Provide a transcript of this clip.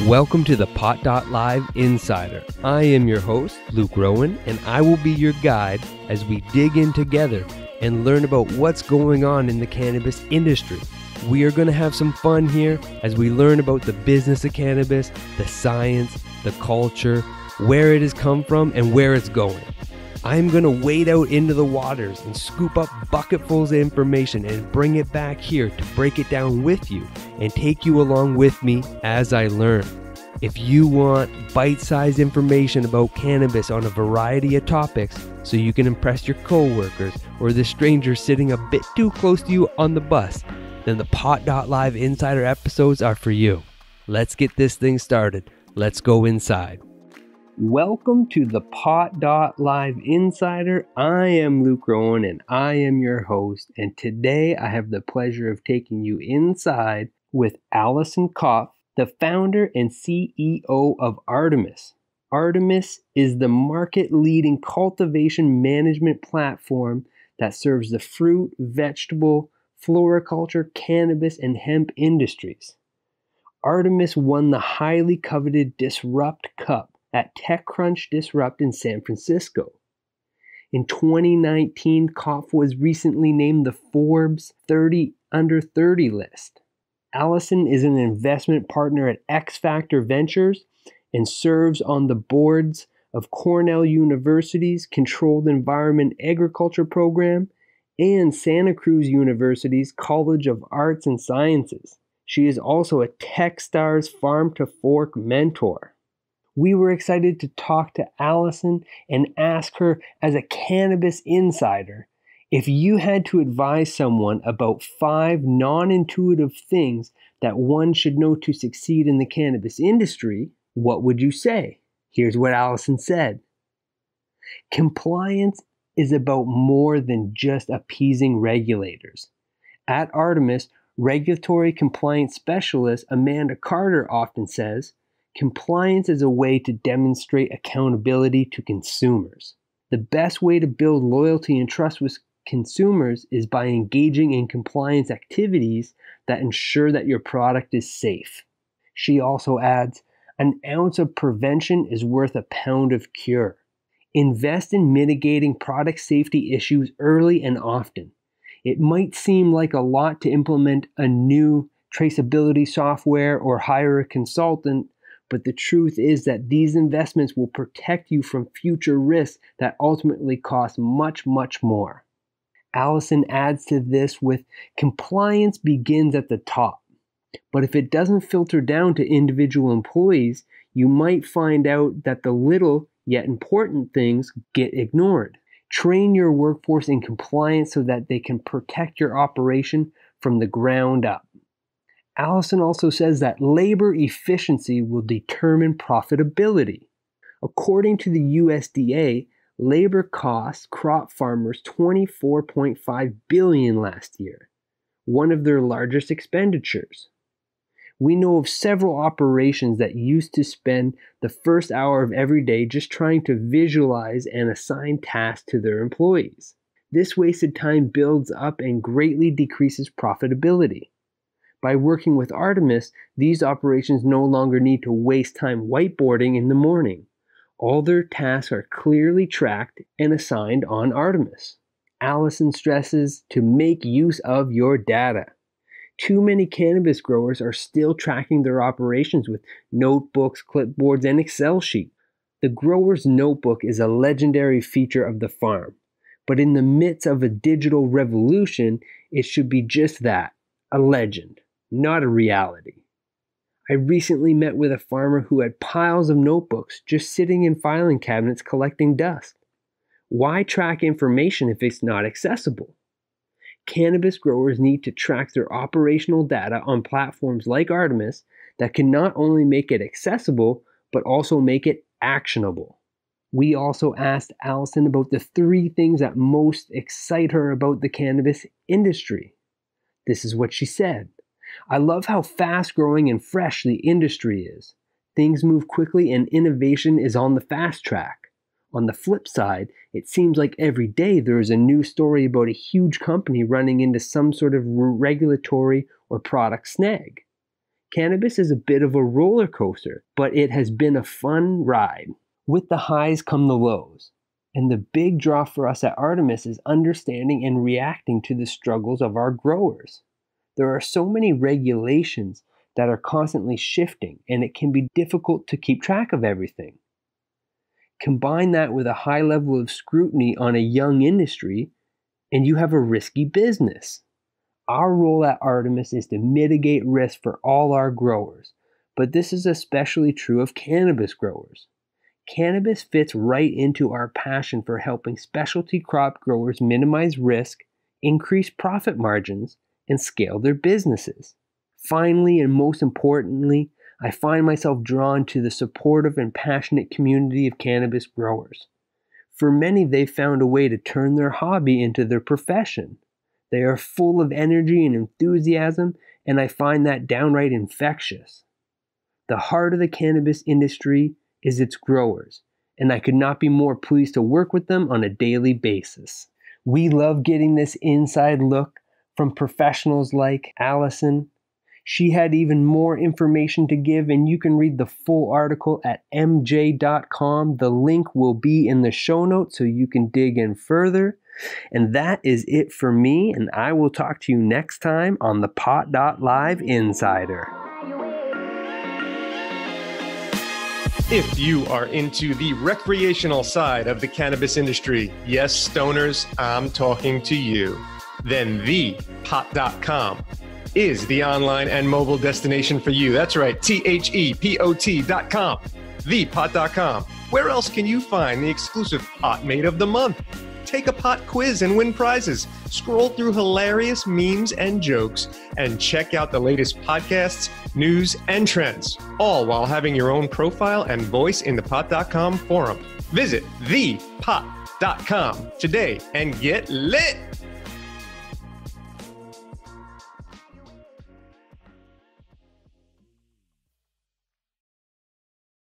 Welcome to the Pot.Live Insider. I am your host, Luke Rowan, and I will be your guide as we dig in together and learn about what's going on in the cannabis industry. We are going to have some fun here as we learn about the business of cannabis, the science, the culture, where it has come from, and where it's going. I'm going to wade out into the waters and scoop up bucketfuls of information and bring it back here to break it down with you and take you along with me as I learn. If you want bite-sized information about cannabis on a variety of topics so you can impress your coworkers or the stranger sitting a bit too close to you on the bus, then the Pot.Live Insider episodes are for you. Let's get this thing started. Let's go inside. Welcome to the Pot.Live Insider. I am Luke Rowan and I am your host, and today I have the pleasure of taking you inside with Allison Kopf, the founder and CEO of Artemis. Artemis is the market-leading cultivation management platform that serves the fruit, vegetable, floriculture, cannabis, and hemp industries. Artemis won the highly coveted Disrupt Cup at TechCrunch Disrupt in San Francisco. In 2019, Kopf was recently named the Forbes 30 Under 30 list. Allison is an investment partner at XFactor Ventures and serves on the boards of Cornell University's Controlled Environment Agriculture Program and Santa Cruz University's College of Arts and Sciences. She is also a Techstars Farm to Fork mentor. We were excited to talk to Allison and ask her, as a cannabis insider, if you had to advise someone about 5 non-intuitive things that one should know to succeed in the cannabis industry, what would you say? Here's what Allison said. Compliance is about more than just appeasing regulators. At Artemis, regulatory compliance specialist Amanda Carter often says, compliance is a way to demonstrate accountability to consumers. The best way to build loyalty and trust with consumers is by engaging in compliance activities that ensure that your product is safe. She also adds, an ounce of prevention is worth a pound of cure. Invest in mitigating product safety issues early and often. It might seem like a lot to implement a new traceability software or hire a consultant, but the truth is that these investments will protect you from future risks that ultimately cost much, much more. Allison adds to this with, compliance begins at the top, but if it doesn't filter down to individual employees, you might find out that the little yet important things get ignored. Train your workforce in compliance so that they can protect your operation from the ground up. Allison also says that labor efficiency will determine profitability. According to the USDA, labor cost crop farmers $24.5 billion last year, one of their largest expenditures. We know of several operations that used to spend the first hour of every day just trying to visualize and assign tasks to their employees. This wasted time builds up and greatly decreases profitability. By working with Artemis, these operations no longer need to waste time whiteboarding in the morning. All their tasks are clearly tracked and assigned on Artemis. Allison stresses to make use of your data. Too many cannabis growers are still tracking their operations with notebooks, clipboards, and Excel sheets. The grower's notebook is a legendary feature of the farm, but in the midst of a digital revolution, it should be just that, a legend, not a reality. I recently met with a farmer who had piles of notebooks just sitting in filing cabinets collecting dust. Why track information if it's not accessible? Cannabis growers need to track their operational data on platforms like Artemis that can not only make it accessible, but also make it actionable. We also asked Allison about the 3 things that most excite her about the cannabis industry. This is what she said. I love how fast-growing and fresh the industry is. Things move quickly and innovation is on the fast track. On the flip side, it seems like every day there is a new story about a huge company running into some sort of regulatory or product snag. Cannabis is a bit of a roller coaster, but it has been a fun ride. With the highs come the lows. And the big draw for us at Artemis is understanding and reacting to the struggles of our growers. There are so many regulations that are constantly shifting, and it can be difficult to keep track of everything. Combine that with a high level of scrutiny on a young industry, and you have a risky business. Our role at Artemis is to mitigate risk for all our growers, but this is especially true of cannabis growers. Cannabis fits right into our passion for helping specialty crop growers minimize risk, increase profit margins, and scale their businesses. Finally, and most importantly, I find myself drawn to the supportive and passionate community of cannabis growers. For many, they've found a way to turn their hobby into their profession. They are full of energy and enthusiasm, and I find that downright infectious. The heart of the cannabis industry is its growers, and I could not be more pleased to work with them on a daily basis. We love getting this inside look from professionals like Allison. She had even more information to give, and you can read the full article at mj.com. The link will be in the show notes so you can dig in further. And that is it for me, and I will talk to you next time on the Pot.Live Insider. If you are into the recreational side of the cannabis industry, yes, stoners, I'm talking to you, then the Pot.com is the online and mobile destination for you. That's right, THEPOT.com, thepot.com. Where else can you find the exclusive Pot Mate of the Month? Take a pot quiz and win prizes. Scroll through hilarious memes and jokes and check out the latest podcasts, news, and trends, all while having your own profile and voice in the Pot.com forum. Visit thepot.com today and get lit.